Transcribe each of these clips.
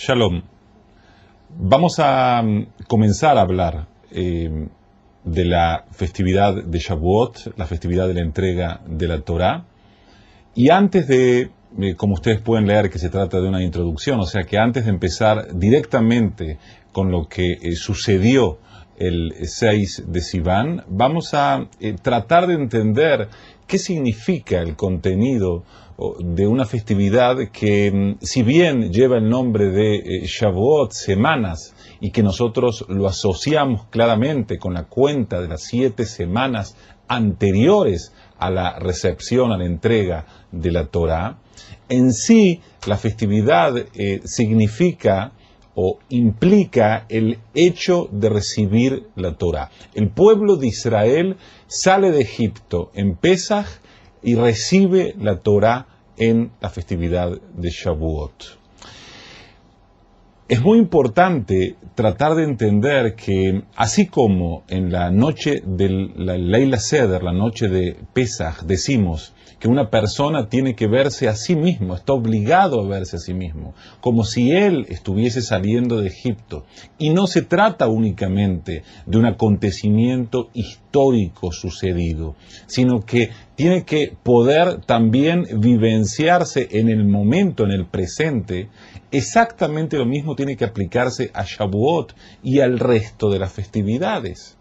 Shalom. Vamos a comenzar a hablar de la festividad de Shavuot, la festividad de la entrega de la Torá. Y antes de, como ustedes pueden leer, que se trata de una introducción, o sea que antes de empezar directamente con lo que sucedió el 6 de Sivan, vamos a tratar de entender qué significa el contenido de una festividad que, si bien lleva el nombre de Shavuot, semanas, y que nosotros lo asociamos claramente con la cuenta de las 7 semanas anteriores a la recepción, a la entrega de la Torá, en sí la festividad significa o implica el hecho de recibir la Torá. El pueblo de Israel sale de Egipto en Pesaj y recibe la Torá en la festividad de Shavuot. Es muy importante tratar de entender que, así como en la noche de la Leila Seder, la noche de Pesaj, decimos que una persona tiene que verse a sí mismo, está obligado a verse a sí mismo, como si él estuviese saliendo de Egipto. Y no se trata únicamente de un acontecimiento histórico sucedido, sino que tiene que poder también vivenciarse en el momento, en el presente. Exactamente lo mismo tiene que aplicarse a Shavuot y al resto de las festividades.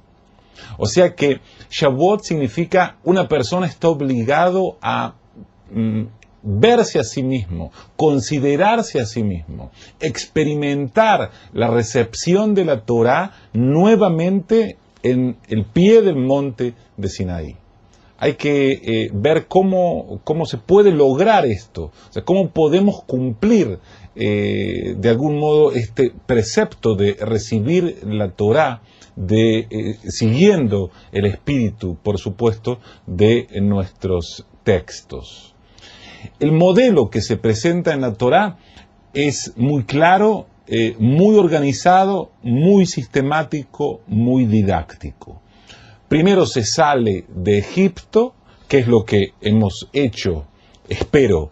O sea que Shavuot significa una persona está obligado a verse a sí mismo, considerarse a sí mismo, experimentar la recepción de la Torá nuevamente en el pie del monte de Sinaí. Hay que ver cómo se puede lograr esto, o sea, cómo podemos cumplir de algún modo este precepto de recibir la Torá, siguiendo el espíritu, por supuesto, de nuestros textos. El modelo que se presenta en la Torá es muy claro, muy organizado, muy sistemático, muy didáctico. Primero se sale de Egipto, que es lo que hemos hecho, espero,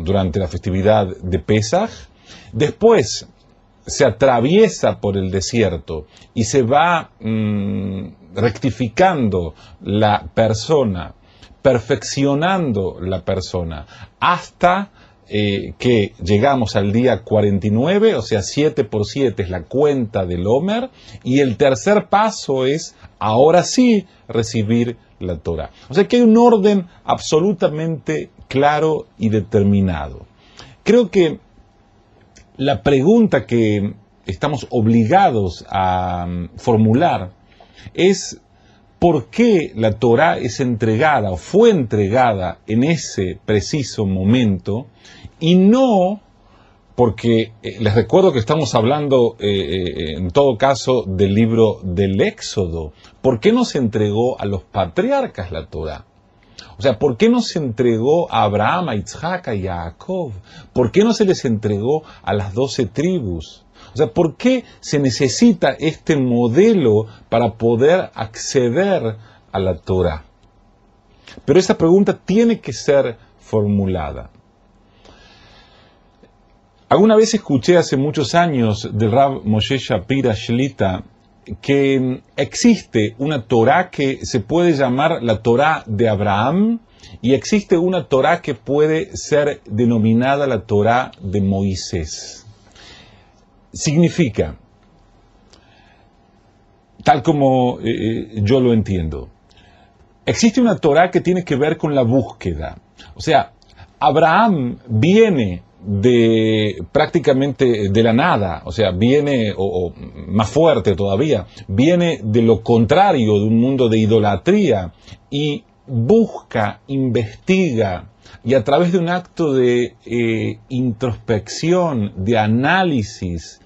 durante la festividad de Pesaj. Después se atraviesa por el desierto y se va rectificando la persona, perfeccionando la persona, hasta que llegamos al día 49, o sea, 7 por 7 es la cuenta del Omer, y el tercer paso es, ahora sí, recibir la Torá. O sea que hay un orden absolutamente claro y determinado. Creo que la pregunta que estamos obligados a formular es ¿por qué la Torá es entregada o fue entregada en ese preciso momento? Y no porque, les recuerdo que estamos hablando en todo caso del libro del Éxodo. ¿Por qué no se entregó a los patriarcas la Torá? O sea, ¿por qué no se entregó a Abraham, a Isaac, a Jacob? ¿Por qué no se les entregó a las 12 tribus? O sea, ¿por qué se necesita este modelo para poder acceder a la Torá? Pero esa pregunta tiene que ser formulada. Alguna vez escuché hace muchos años del Rav Moshe Shapira Shlita que existe una Torá que se puede llamar la Torá de Abraham y existe una Torá que puede ser denominada la Torá de Moisés. Significa, tal como yo lo entiendo, existe una Torá que tiene que ver con la búsqueda. O sea, Abraham viene prácticamente de la nada, o sea, viene, o más fuerte todavía, viene de lo contrario, de un mundo de idolatría, y busca, investiga, y a través de un acto de introspección, de análisis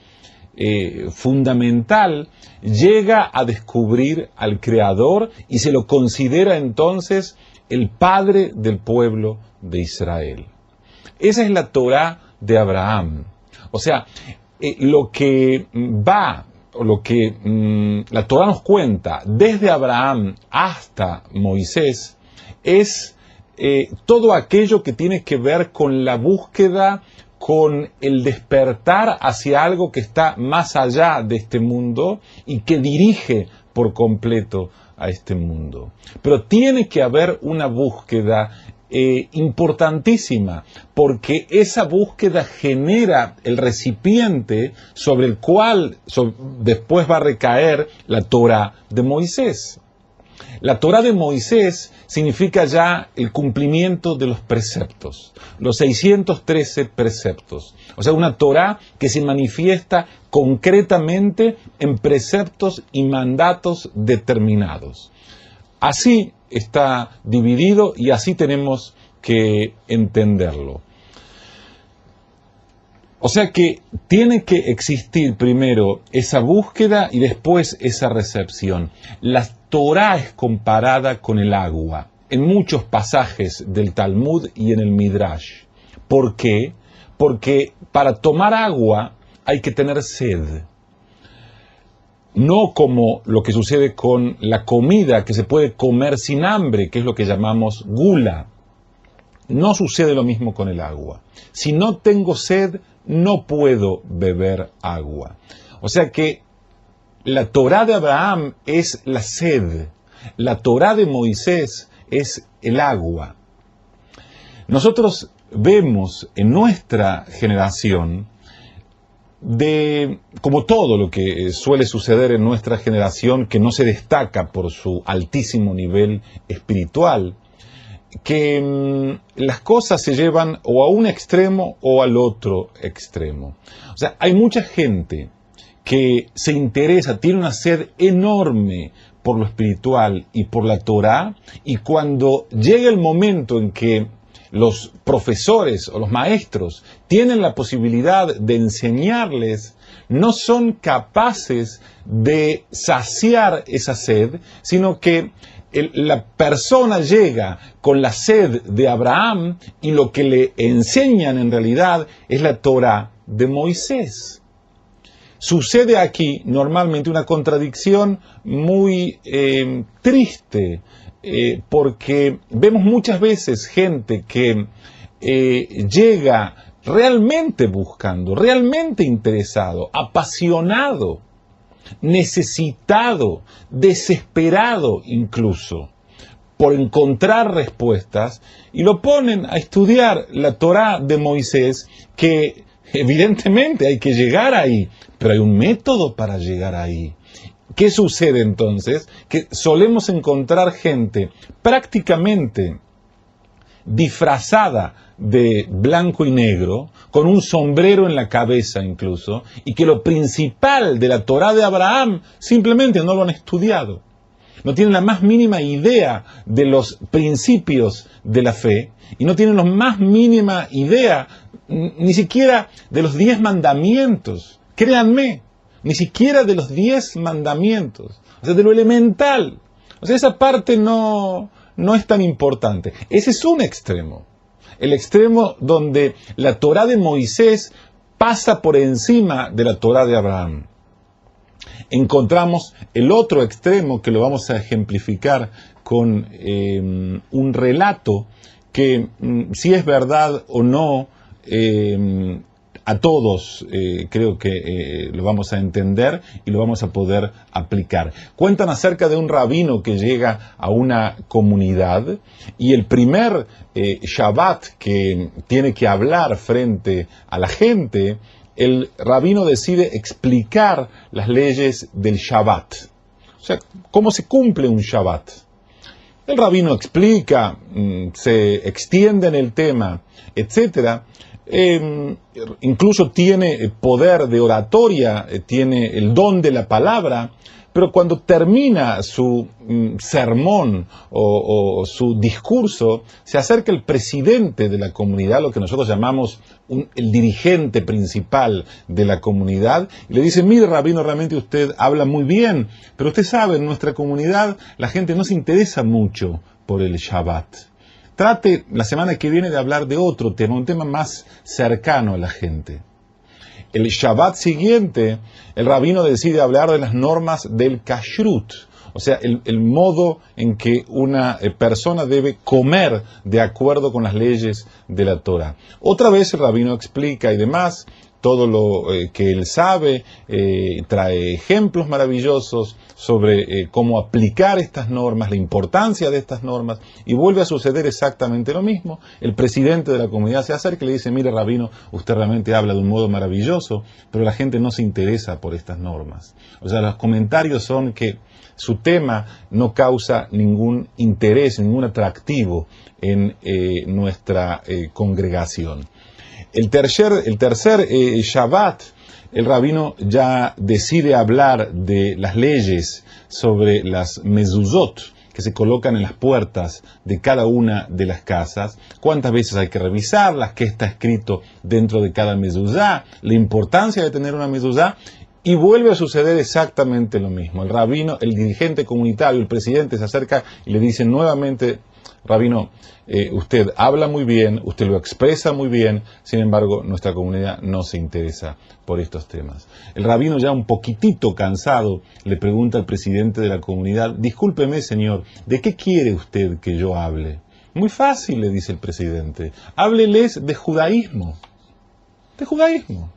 fundamental, llega a descubrir al Creador y se lo considera entonces el padre del pueblo de Israel. Esa es la Torá de Abraham. O sea, lo que la Torá nos cuenta desde Abraham hasta Moisés es todo aquello que tiene que ver con la búsqueda con el despertar hacia algo que está más allá de este mundo y que dirige por completo a este mundo. Pero tiene que haber una búsqueda importantísima, porque esa búsqueda genera el recipiente sobre el cual después va a recaer la Torá de Moisés. La Torá de Moisés significa ya el cumplimiento de los preceptos, los 613 preceptos. O sea, una Torá que se manifiesta concretamente en preceptos y mandatos determinados. Así está dividido y así tenemos que entenderlo. O sea que tiene que existir primero esa búsqueda y después esa recepción. La Torá es comparada con el agua en muchos pasajes del Talmud y en el Midrash. ¿Por qué? Porque para tomar agua hay que tener sed. No como lo que sucede con la comida que se puede comer sin hambre, que es lo que llamamos gula. No sucede lo mismo con el agua. Si no tengo sed, no puedo beber agua. O sea que la Torá de Abraham es la sed. La Torá de Moisés es el agua. Nosotros vemos en nuestra generación, como todo lo que suele suceder en nuestra generación, que no se destaca por su altísimo nivel espiritual, que las cosas se llevan o a un extremo o al otro extremo. O sea, hay mucha gente que se interesa, tiene una sed enorme por lo espiritual y por la Torá, y cuando llega el momento en que los profesores o los maestros tienen la posibilidad de enseñarles, no son capaces de saciar esa sed, sino que la persona llega con la sed de Abraham y lo que le enseñan en realidad es la Torá de Moisés. Sucede aquí normalmente una contradicción muy triste, porque vemos muchas veces gente que llega realmente buscando, realmente interesado, apasionado, necesitado, desesperado incluso, por encontrar respuestas, y lo ponen a estudiar la Torá de Moisés, que evidentemente hay que llegar ahí, pero hay un método para llegar ahí. ¿Qué sucede entonces? Que solemos encontrar gente prácticamente disfrazada de blanco y negro, con un sombrero en la cabeza incluso, y que lo principal de la Torá de Abraham simplemente no lo han estudiado. No tienen la más mínima idea de los principios de la fe, y no tienen la más mínima idea ni siquiera de los 10 mandamientos. Créanme, ni siquiera de los 10 mandamientos, o sea, de lo elemental. O sea, esa parte no es tan importante. Ese es un extremo. El extremo donde la Torá de Moisés pasa por encima de la Torá de Abraham. Encontramos el otro extremo, que lo vamos a ejemplificar con un relato que, si es verdad o no, a todos creo que lo vamos a entender y lo vamos a poder aplicar. Cuentan acerca de un rabino que llega a una comunidad, y el primer Shabbat que tiene que hablar frente a la gente, el rabino decide explicar las leyes del Shabbat. O sea, cómo se cumple un Shabbat. El rabino explica, se extiende en el tema, etcétera. Incluso tiene poder de oratoria, tiene el don de la palabra, pero cuando termina su sermón o su discurso, se acerca el presidente de la comunidad, lo que nosotros llamamos el dirigente principal de la comunidad, y le dice: mire, rabino, realmente usted habla muy bien, pero usted sabe, en nuestra comunidad la gente no se interesa mucho por el Shabbat. Trate la semana que viene de hablar de otro tema, un tema más cercano a la gente. El Shabbat siguiente, el rabino decide hablar de las normas del Kashrut, O sea, el modo en que una persona debe comer de acuerdo con las leyes de la Torah. Otra vez el rabino explica y demás, todo lo que él sabe, trae ejemplos maravillosos sobre cómo aplicar estas normas, la importancia de estas normas, y vuelve a suceder exactamente lo mismo. El presidente de la comunidad se acerca y le dice: mire, rabino, usted realmente habla de un modo maravilloso, pero la gente no se interesa por estas normas. O sea, los comentarios son que su tema no causa ningún interés, ningún atractivo en nuestra congregación. El tercer Shabbat, el rabino ya decide hablar de las leyes sobre las mezuzot que se colocan en las puertas de cada una de las casas, cuántas veces hay que revisarlas, qué está escrito dentro de cada mezuzá, la importancia de tener una mezuzá, y vuelve a suceder exactamente lo mismo. El rabino, el dirigente comunitario, el presidente se acerca y le dice nuevamente: rabino, usted habla muy bien, usted lo expresa muy bien, sin embargo, nuestra comunidad no se interesa por estos temas. El rabino, ya un poquitito cansado, le pregunta al presidente de la comunidad: discúlpeme, señor, ¿de qué quiere usted que yo hable? Muy fácil, le dice el presidente, hábleles de judaísmo. De judaísmo.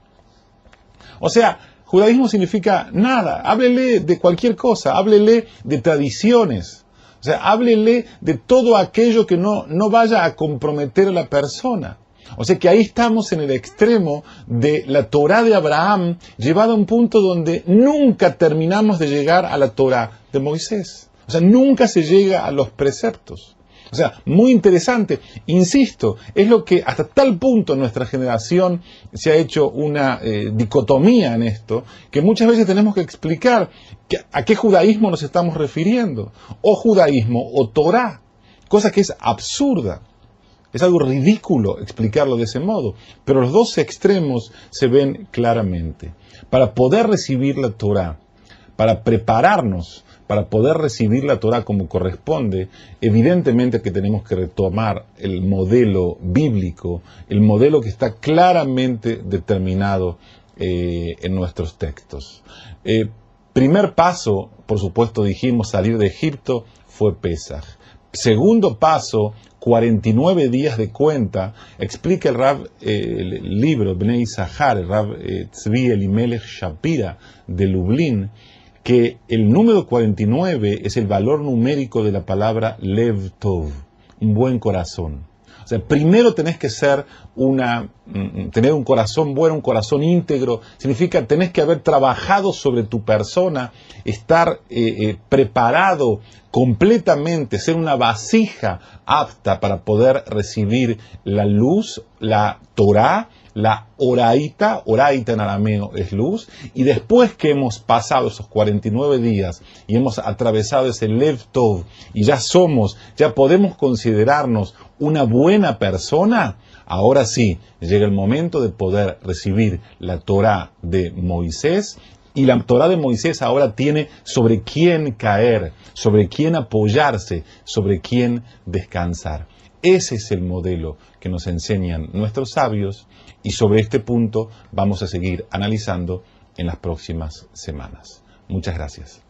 O sea, judaísmo significa nada, háblele de cualquier cosa, háblele de tradiciones. O sea, háblele de todo aquello que no vaya a comprometer a la persona. O sea que ahí estamos en el extremo de la Torá de Abraham, llevada a un punto donde nunca terminamos de llegar a la Torá de Moisés. O sea, nunca se llega a los preceptos. O sea, muy interesante. Insisto, es lo que hasta tal punto en nuestra generación se ha hecho una dicotomía en esto, que muchas veces tenemos que explicar a qué judaísmo nos estamos refiriendo. O judaísmo o Torá, cosa que es absurda. Es algo ridículo explicarlo de ese modo, pero los dos extremos se ven claramente. Para poder recibir la Torá, para prepararnos para poder recibir la Torá como corresponde, evidentemente que tenemos que retomar el modelo bíblico, el modelo que está claramente determinado en nuestros textos. Primer paso, por supuesto, dijimos, salir de Egipto, fue Pesaj. Segundo paso, 49 días de cuenta. Explica el Rav, el libro Bnei Sahar, el Rav Tzvi Elimelech Shapira de Lublin, que el número 49 es el valor numérico de la palabra Lev Tov, un buen corazón. O sea, primero tenés que ser tener un corazón bueno, un corazón íntegro. Significa, tenés que haber trabajado sobre tu persona, estar preparado completamente, ser una vasija apta para poder recibir la luz, la Torá, la oraita en arameo es luz, y después que hemos pasado esos 49 días y hemos atravesado ese Lev Tov y ya podemos considerarnos una buena persona, ahora sí, llega el momento de poder recibir la Torá de Moisés, y la Torá de Moisés ahora tiene sobre quién caer, sobre quién apoyarse, sobre quién descansar. Ese es el modelo que nos enseñan nuestros sabios, y sobre este punto vamos a seguir analizando en las próximas semanas. Muchas gracias.